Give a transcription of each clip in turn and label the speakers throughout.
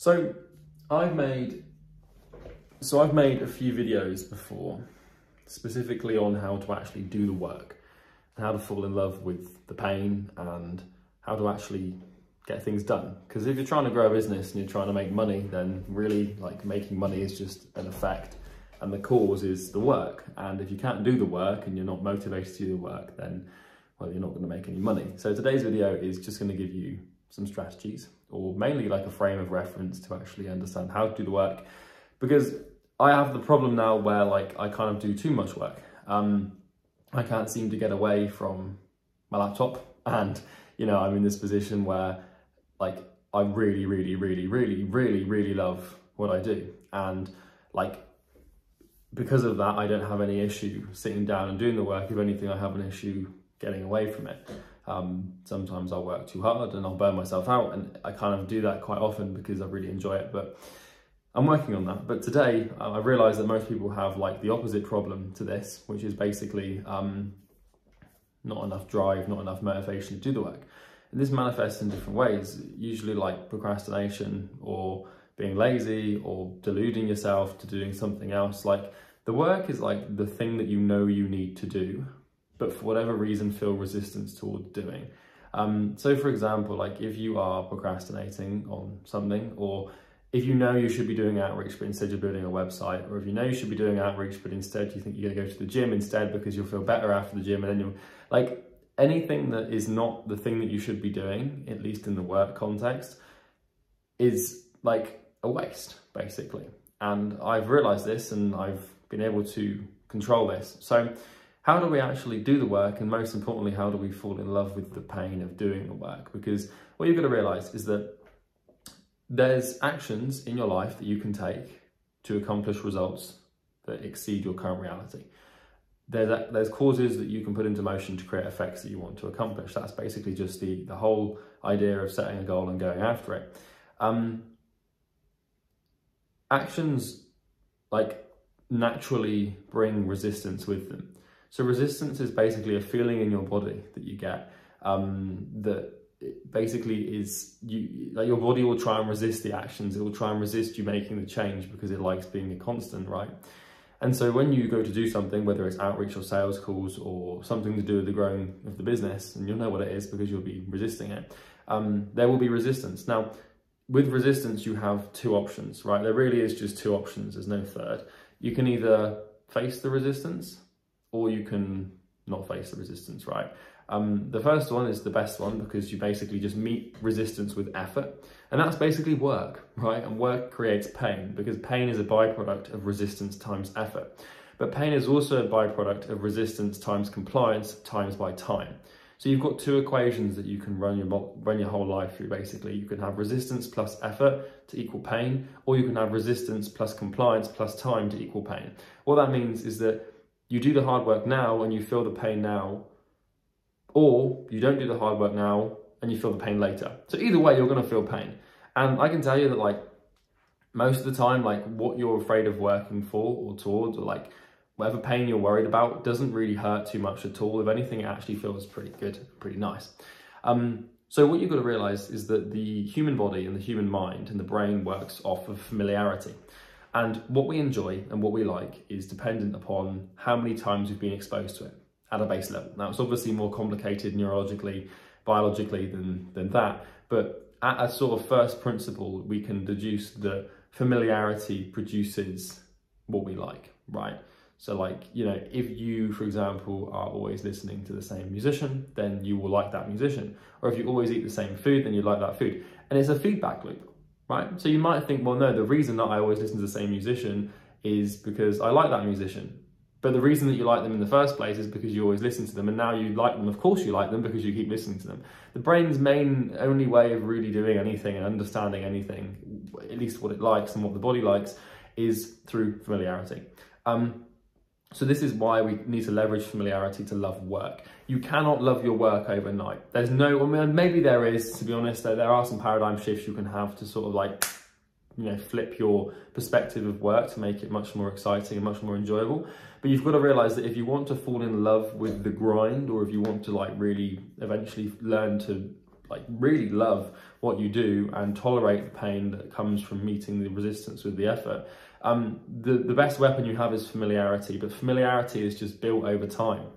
Speaker 1: So I've made a few videos before, specifically on how to actually do the work, and how to fall in love with the pain, and how to actually get things done. Because if you're trying to grow a business and you're trying to make money, then really making money is just an effect, and the cause is the work. And if you can't do the work and you're not motivated to do the work, then well, you're not going to make any money. So today's video is just going to give you some strategies, or mainly a frame of reference to actually understand how to do the work, because I have the problem now where I kind of do too much work. I can't seem to get away from my laptop, and I'm in this position where I really love what I do, and because of that I don't have any issue sitting down and doing the work. If anything, I have an issue getting away from it. Sometimes I'll work too hard and I'll burn myself out, and I kind of do that quite often because I really enjoy it, but I'm working on that. But today I realized that most people have the opposite problem to this, which is basically not enough drive, not enough motivation to do the work. And this manifests in different ways, usually procrastination, or being lazy, or deluding yourself to doing something else. The work is the thing that you need to do, but for whatever reason feel resistance towards doing. So for example, if you are procrastinating on something, or if you should be doing outreach, but instead you're building a website, or if you should be doing outreach, but instead you think you're gonna go to the gym instead because you'll feel better after the gym, and then you're anything that is not the thing that you should be doing, at least in the work context, is a waste, basically. And I've realized this, and I've been able to control this. So how do we actually do the work? And most importantly, how do we fall in love with the pain of doing the work? Because what you've got to realize is that there's actions in your life that you can take to accomplish results that exceed your current reality. There's causes that you can put into motion to create effects that you want to accomplish. That's basically just the whole idea of setting a goal and going after it. Actions naturally bring resistance with them. So resistance is basically a feeling in your body that you get, that basically is your body will try and resist the actions. It will try and resist you making the change because it likes being a constant, right? And so when you go to do something, whether it's outreach or sales calls or something to do with the growing of the business, and you'll know what it is because you'll be resisting it, there will be resistance. Now, with resistance, you have two options, right? There really is just two options. There's no third. You can either face the resistance, or you can not face the resistance, right? The first one is the best one because you basically just meet resistance with effort, and that's basically work, right? And work creates pain because pain is a byproduct of resistance times effort. But pain is also a byproduct of resistance times compliance times by time. So you've got two equations that you can run your whole life through, basically. You can have resistance plus effort to equal pain, or you can have resistance plus compliance plus time to equal pain. What that means is that you do the hard work now and you feel the pain now, or you don't do the hard work now and you feel the pain later. So either way, you're going to feel pain. And I can tell you that most of the time, what you're afraid of working for or towards, or whatever pain you're worried about doesn't really hurt too much at all. If anything, it actually feels pretty good, pretty nice. So what you've got to realize is that the human body and the human mind and the brain works off of familiarity. And what we enjoy and what we like is dependent upon how many times we've been exposed to it at a base level. Now, it's obviously more complicated neurologically, biologically than that, but at a sort of first principle, we can deduce that familiarity produces what we like, right? So if you, for example, are always listening to the same musician, then you will like that musician. Or if you always eat the same food, then you like that food. And it's a feedback loop, right? So you might think, well, no, the reason that I always listen to the same musician is because I like that musician. But the reason that you like them in the first place is because you always listen to them, and now you like them. Of course you like them because you keep listening to them. The brain's only way of really doing anything and understanding anything, at least what it likes and what the body likes, is through familiarity. So this is why we need to leverage familiarity to love work. You cannot love your work overnight. There's no, maybe there is, to be honest, there are some paradigm shifts you can have to sort of flip your perspective of work to make it much more exciting and much more enjoyable. But you've got to realize that if you want to fall in love with the grind, or if you want to really eventually learn to like really love what you do and tolerate the pain that comes from meeting the resistance with the effort, the best weapon you have is familiarity. But familiarity is just built over time,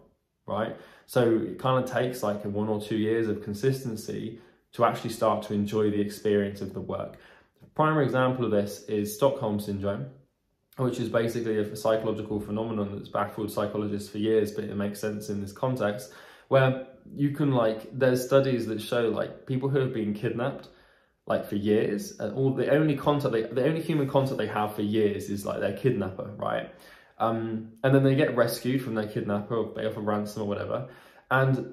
Speaker 1: right? So it kind of takes like 1 or 2 years of consistency to actually start to enjoy the experience of the work. The primary example of this is Stockholm Syndrome, which is basically a psychological phenomenon that's baffled psychologists for years, but it makes sense in this context, where you can there's studies that show people who have been kidnapped for years, and the only human contact they have for years is their kidnapper, right? And then they get rescued from their kidnapper or pay off a ransom or whatever, and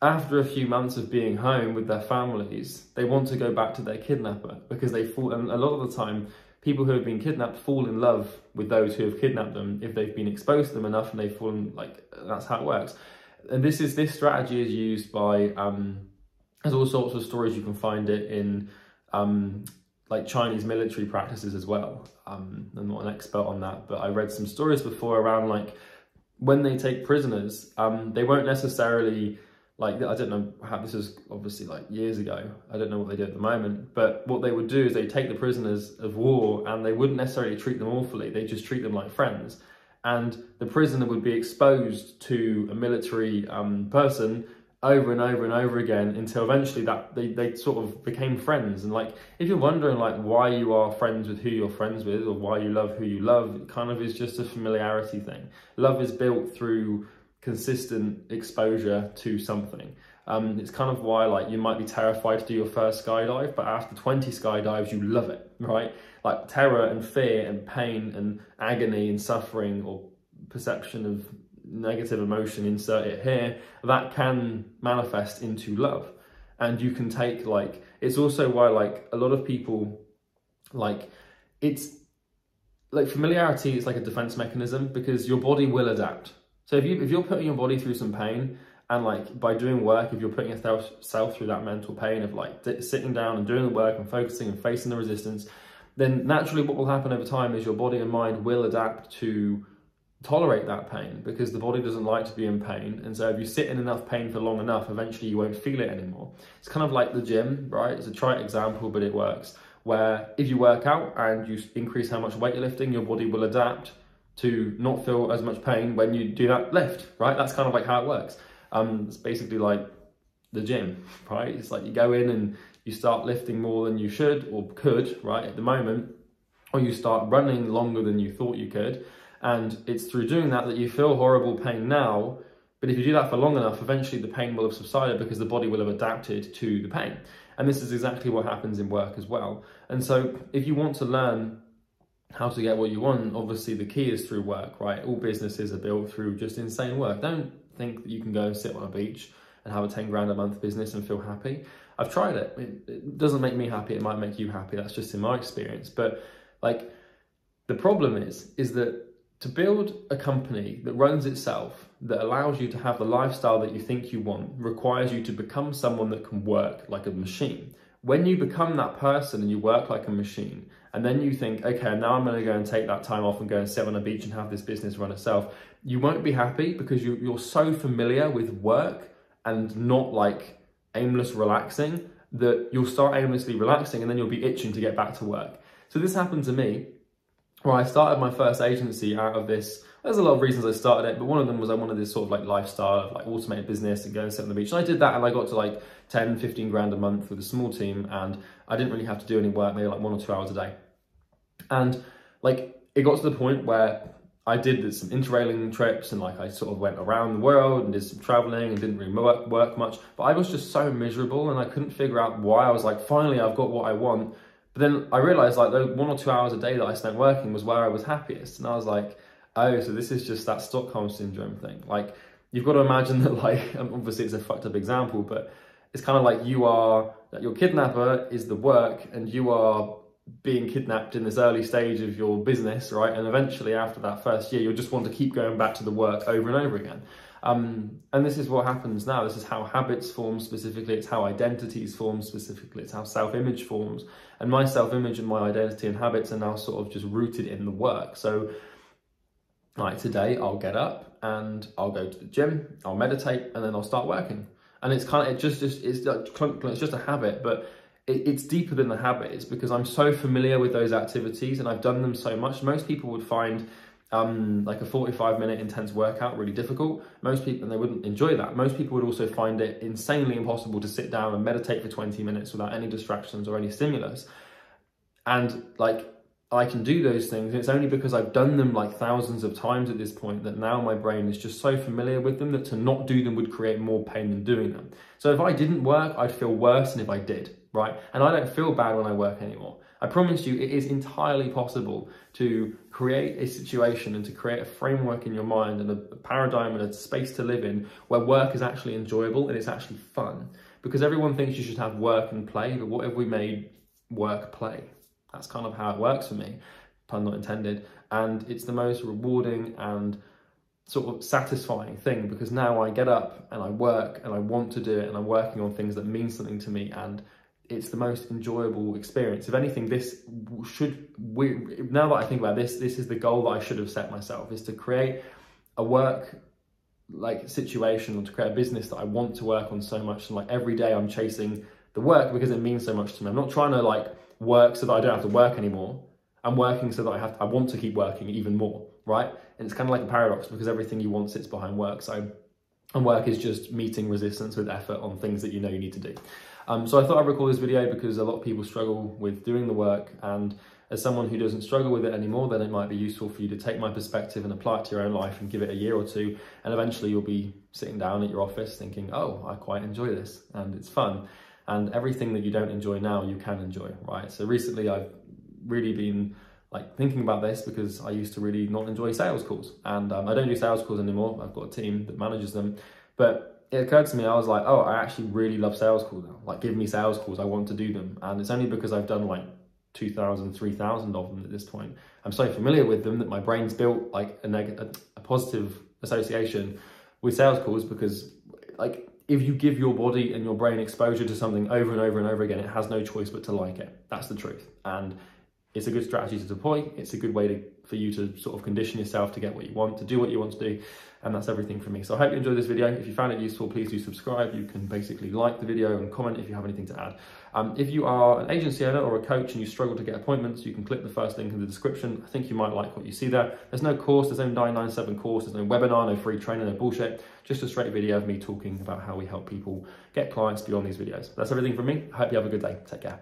Speaker 1: after a few months of being home with their families, they want to go back to their kidnapper because they fall, and a lot of the time people who have been kidnapped fall in love with those who have kidnapped them if they've been exposed to them enough, and they've fallen, that's how it works. And this strategy is used by, there's all sorts of stories, you can find it in Chinese military practices as well. I'm not an expert on that, but I read some stories before around when they take prisoners, they won't necessarily, I don't know how, this is obviously years ago, I don't know what they do at the moment, but what they would do is they take the prisoners of war and they wouldn't necessarily treat them awfully, they just treat them like friends. And the prisoner would be exposed to a military person over and over and over again until eventually they sort of became friends. And if you're wondering why you are friends with who you're friends with, or why you love who you love, it kind of is just a familiarity thing. Love is built through consistent exposure to something. It's kind of why you might be terrified to do your first skydive, but after 20 skydives you love it, right? Terror and fear and pain and agony and suffering, or perception of negative emotion, insert it here, that can manifest into love. And you can take it's also why a lot of people it's familiarity is a defense mechanism, because your body will adapt. So if you're putting your body through some pain, and by doing work, if you're putting yourself through that mental pain of sitting down and doing the work and focusing and facing the resistance, then naturally what will happen over time is your body and mind will adapt to tolerate that pain, because the body doesn't like to be in pain. And so if you sit in enough pain for long enough, eventually you won't feel it anymore. It's kind of like the gym, right? It's a trite example, but it works, where if you work out and you increase how much weight you're lifting, your body will adapt to not feel as much pain when you do that lift, right? That's kind of how it works. It's basically like the gym, right? It's you go in and you start lifting more than you should or could, right, at the moment, or you start running longer than you thought you could. And it's through doing that you feel horrible pain now, but if you do that for long enough, eventually the pain will have subsided because the body will have adapted to the pain. And this is exactly what happens in work as well. And so if you want to learn how to get what you want, obviously the key is through work, right? All businesses are built through just insane work. Don't think that you can go and sit on a beach and have a 10 grand a month business and feel happy. I've tried it. It doesn't make me happy. It might make you happy. That's just in my experience. But the problem is that to build a company that runs itself, that allows you to have the lifestyle that you think you want, requires you to become someone that can work like a machine. When you become that person and you work like a machine, and then you think, okay, now I'm going to go and take that time off and go and sit on a beach and have this business run itself, you won't be happy because you're so familiar with work and not aimless relaxing that you'll start aimlessly relaxing and then you'll be itching to get back to work. So this happened to me, where I started my first agency out of this. There's a lot of reasons I started it, but one of them was I wanted this sort of lifestyle of automated business and go and sit on the beach. And I did that, and I got to 10, 15 grand a month with a small team, and I didn't really have to do any work, maybe 1 or 2 hours a day. And it got to the point where I did some interrailing trips, and I sort of went around the world and did some traveling and didn't really work much, but I was just so miserable and I couldn't figure out why. I was finally I've got what I want. But then I realized those 1 or 2 hours a day that I spent working was where I was happiest. And I was oh, so this is just that Stockholm Syndrome thing. You've got to imagine that obviously it's a fucked up example, but it's kind of your kidnapper is the work, and you are being kidnapped in this early stage of your business, right? And eventually after that first year, you'll just want to keep going back to the work over and over again. And this is what happens now. This is how habits form specifically. It's how identities form specifically. It's how self-image forms. And my self-image and my identity and habits are now sort of just rooted in the work. So today I'll get up and I'll go to the gym, I'll meditate, and then I'll start working. And it's kind of, it's just a habit, but it's deeper than the habit. It's because I'm so familiar with those activities and I've done them so much. Most people would find like a 45-minute intense workout really difficult. Most people, and they wouldn't enjoy that. Most people would also find it insanely impossible to sit down and meditate for 20 minutes without any distractions or any stimulus. And like, I can do those things. It's only because I've done them like thousands of times at this point that now my brain is just so familiar with them that to not do them would create more pain than doing them. So if I didn't work, I'd feel worse than if I did, right? And I don't feel bad when I work anymore. I promise you, it is entirely possible to create a situation and to create a framework in your mind and a paradigm and a space to live in where work is actually enjoyable and it's actually fun. Because everyone thinks you should have work and play, but what if we made work play? That's kind of how it works for me, pun not intended. And it's the most rewarding and sort of satisfying thing, because now I get up and I work and I want to do it and I'm working on things that mean something to me, and it's the most enjoyable experience. If anything, now that I think about this, this is the goal that I should have set myself, is to create a work like situation, or to create a business that I want to work on so much. And like every day I'm chasing the work because it means so much to me. I'm not trying to like work so that I don't have to work anymore. I'm working so that I want to keep working even more, right? And it's kind of like a paradox, because everything you want sits behind work. So, and work is just meeting resistance with effort on things that you know you need to do. So I thought I'd record this video because a lot of people struggle with doing the work, and as someone who doesn't struggle with it anymore, then it might be useful for you to take my perspective and apply it to your own life and give it a year or two, and eventually you'll be sitting down at your office thinking, oh, I quite enjoy this and it's fun. And everything that you don't enjoy now, you can enjoy, right? So recently I've really been like thinking about this, because I used to really not enjoy sales calls, and I don't do sales calls anymore. I've got a team that manages them, but it occurred to me, I was like, oh, I actually really love sales calls now. Like, give me sales calls, I want to do them. And it's only because I've done like 2,000, 3,000 of them at this point. I'm so familiar with them that my brain's built like a positive association with sales calls, because like, if you give your body and your brain exposure to something over and over and over again, it has no choice but to like it. That's the truth. And it's a good strategy to deploy. It's a good way for you to sort of condition yourself to get what you want, to do what you want to do. And that's everything from me. So I hope you enjoyed this video. If you found it useful, please do subscribe. You can basically like the video and comment if you have anything to add. If you are an agency owner or a coach and you struggle to get appointments, you can click the first link in the description. I think you might like what you see there. There's no course, there's no 997 course, there's no webinar, no free training, no bullshit. Just a straight video of me talking about how we help people get clients beyond these videos. That's everything from me. I hope you have a good day. Take care.